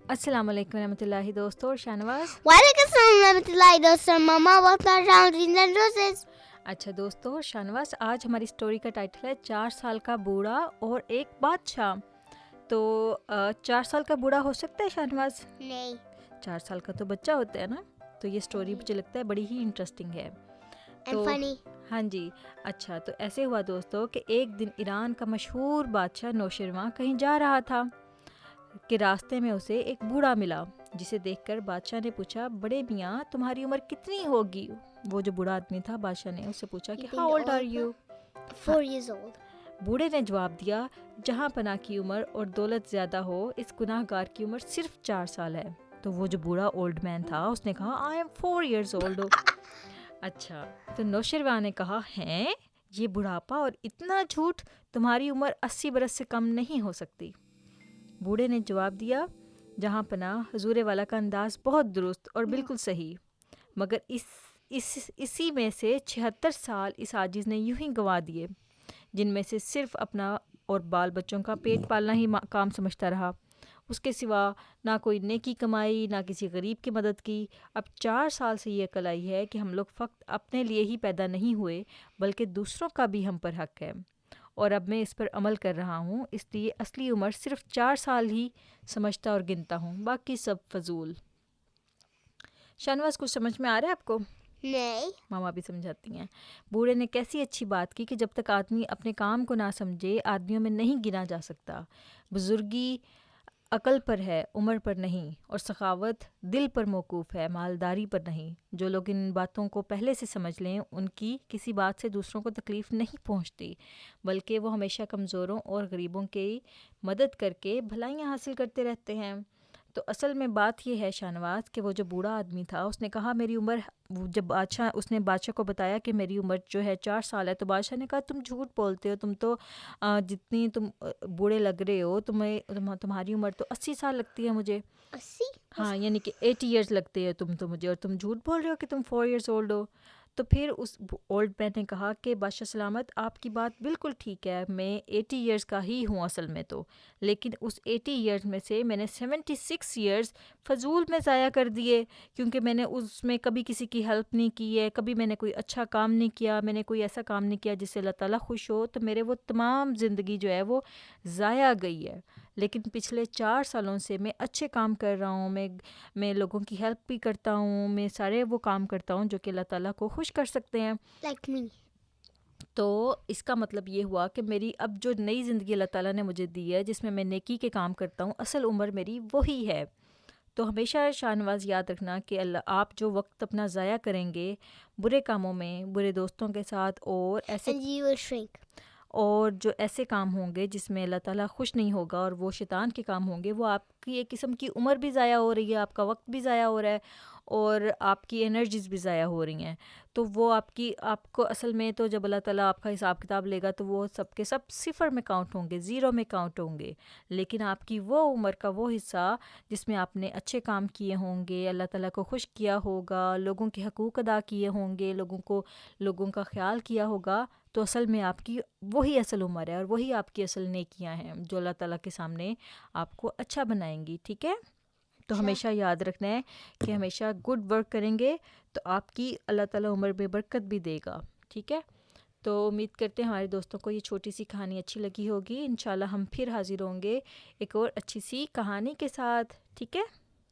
السلام علیکم ورحمۃ اللہ دوستوں اور شاہنواز. وعلیکم السلام ورحمۃ اللہ دوستوں. ماما روزز. اچھا دوستوں اور شاہنواز, آج ہماری اسٹوری کا ٹائٹل ہے 4 سال کا بوڑھا اور ایک بادشاہ. تو 4 سال کا بوڑھا ہو سکتا ہے شاہنواز؟ نہیں. 4 سال کا تو بچہ ہوتا ہے نا. تو یہ اسٹوری مجھے لگتا ہے بڑی ہی انٹرسٹنگ ہے. تو فنی. ہاں جی. اچھا تو ایسے ہوا دوستوں کہ ایک دن ایران کا مشہور بادشاہ نوشرواں کہیں جا رہا تھا کہ راستے میں اسے ایک بوڑھا ملا, جسے دیکھ کر بادشاہ نے پوچھا, بڑے میاں تمہاری عمر کتنی ہوگی؟ وہ جو بوڑھا آدمی تھا, بادشاہ نے اس سے پوچھا کہ how old are you? 4 years old. بوڑھے نے جواب دیا, جہاں پناہ کی عمر اور دولت زیادہ ہو, اس گناہ گار کی عمر صرف 4 سال ہے. تو وہ جو بوڑھا اولڈ مین تھا اس نے کہا, آئی ایم 4 years old. اچھا تو نوشرواں نے کہا, ہیں یہ بڑھاپا اور اتنا جھوٹ, تمہاری عمر 80 برس سے کم نہیں ہو سکتی. بوڑھے نے جواب دیا, جہاں پناہ حضور والا کا انداز بہت درست اور بالکل صحیح, مگر اسی میں سے 76 سال اس عاجز نے یوں ہی گنوا دیے, جن میں سے صرف اپنا اور بال بچوں کا پیٹ پالنا ہی کام سمجھتا رہا. اس کے سوا نہ کوئی نیکی کمائی, نہ کسی غریب کی مدد کی. اب 4 سال سے یہ عقل آئی ہے کہ ہم لوگ فقط اپنے لیے ہی پیدا نہیں ہوئے, بلکہ دوسروں کا بھی ہم پر حق ہے, اور اب میں اس پر عمل کر رہا ہوں, اس لیے اصلی عمر صرف 4 سال ہی سمجھتا اور گنتا ہوں, باقی سب فضول. شاہنواز کچھ سمجھ میں آ رہا ہے آپ کو؟ نہیں. ماما بھی سمجھاتی ہیں. بوڑھے نے کیسی اچھی بات کی کہ جب تک آدمی اپنے کام کو نہ سمجھے, آدمیوں میں نہیں گنا جا سکتا. بزرگی عقل پر ہے, عمر پر نہیں, اور سخاوت دل پر موقوف ہے, مالداری پر نہیں. جو لوگ ان باتوں کو پہلے سے سمجھ لیں, ان کی کسی بات سے دوسروں کو تکلیف نہیں پہنچتی, بلکہ وہ ہمیشہ کمزوروں اور غریبوں کی مدد کر کے بھلائیاں حاصل کرتے رہتے ہیں. تو اصل میں بات یہ ہے شاہنواز کہ وہ جو بوڑھا آدمی تھا, اس نے کہا میری عمر, جب اس نے بادشاہ کو بتایا کہ میری عمر جو ہے 4 سال ہے, تو بادشاہ نے کہا تم جھوٹ بولتے ہو, تم تو جتنی تم بوڑھے لگ رہے ہو, تمہاری عمر تو 80 سال لگتی ہے مجھے. 80. ہاں یعنی کہ 80 ایئرس لگتے ہیں تم تو مجھے, اور تم جھوٹ بول رہے ہو کہ تم 4 years old ہو. تو پھر اس اولڈ مین نے کہا کہ بادشاہ سلامت, آپ کی بات بالکل ٹھیک ہے, میں 80 ایئرس کا ہی ہوں اصل میں تو, لیکن اس 80 ایئرس میں سے میں نے 76 ایئرس فضول میں ضائع کر دیے, کیونکہ میں نے اس میں کبھی کسی کی ہیلپ نہیں کی ہے, کبھی میں نے کوئی اچھا کام نہیں کیا, میں نے کوئی ایسا کام نہیں کیا جس سے اللہ تعالیٰ خوش ہو, تو میرے وہ تمام زندگی جو ہے وہ ضائع گئی ہے. لیکن پچھلے 4 سالوں سے میں اچھے کام کر رہا ہوں, میں لوگوں کی ہیلپ بھی کرتا ہوں, میں سارے وہ کام کرتا ہوں جو کہ اللہ تعالیٰ کو خوش کر سکتے ہیں. Like me. تو اس کا مطلب یہ ہوا کہ میری اب جو نئی زندگی اللہ تعالیٰ نے مجھے دی ہے, جس میں میں نیکی کے کام کرتا ہوں, اصل عمر میری وہی ہے. تو ہمیشہ شاہنواز یاد رکھنا کہ آپ جو وقت اپنا ضائع کریں گے برے کاموں میں, برے دوستوں کے ساتھ, اور ایسے And you will shrink. اور جو ایسے کام ہوں گے جس میں اللہ تعالیٰ خوش نہیں ہوگا, اور وہ شیطان کے کام ہوں گے, وہ آپ کی ایک قسم کی عمر بھی ضائع ہو رہی ہے, آپ کا وقت بھی ضائع ہو رہا ہے, اور آپ کی انرجیز بھی ضائع ہو رہی ہیں. تو وہ آپ کو اصل میں تو جب اللہ تعالیٰ آپ کا حساب کتاب لے گا, تو وہ سب کے سب صفر میں کاؤنٹ ہوں گے, 0 میں کاؤنٹ ہوں گے. لیکن آپ کی وہ عمر کا وہ حصہ جس میں آپ نے اچھے کام کیے ہوں گے, اللہ تعالیٰ کو خوش کیا ہوگا, لوگوں کے حقوق ادا کیے ہوں گے, لوگوں کا خیال کیا ہوگا, تو اصل میں آپ کی وہی اصل عمر ہے, اور وہی آپ کی اصل نیکیاں ہیں جو اللہ تعالیٰ کے سامنے آپ کو اچھا بنائیں گی. ٹھیک ہے؟ تو ہمیشہ یاد رکھنا ہے کہ ہمیشہ گڈ ورک کریں گے تو آپ کی اللہ تعالیٰ عمر میں برکت بھی دے گا. ٹھیک ہے؟ تو امید کرتے ہیں ہمارے دوستوں کو یہ چھوٹی سی کہانی اچھی لگی ہوگی. انشاءاللہ ہم پھر حاضر ہوں گے ایک اور اچھی سی کہانی کے ساتھ. ٹھیک ہے؟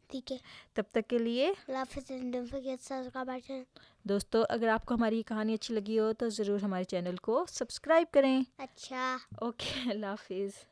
ٹھیک ہے. تب تک کے لیے اللہ حافظ. And don't forget to subscribe. دوستو, اگر آپ کو ہماری یہ کہانی اچھی لگی ہو تو ضرور ہمارے چینل کو سبسکرائب کریں. اچھا. اوکے, اللہ حافظ.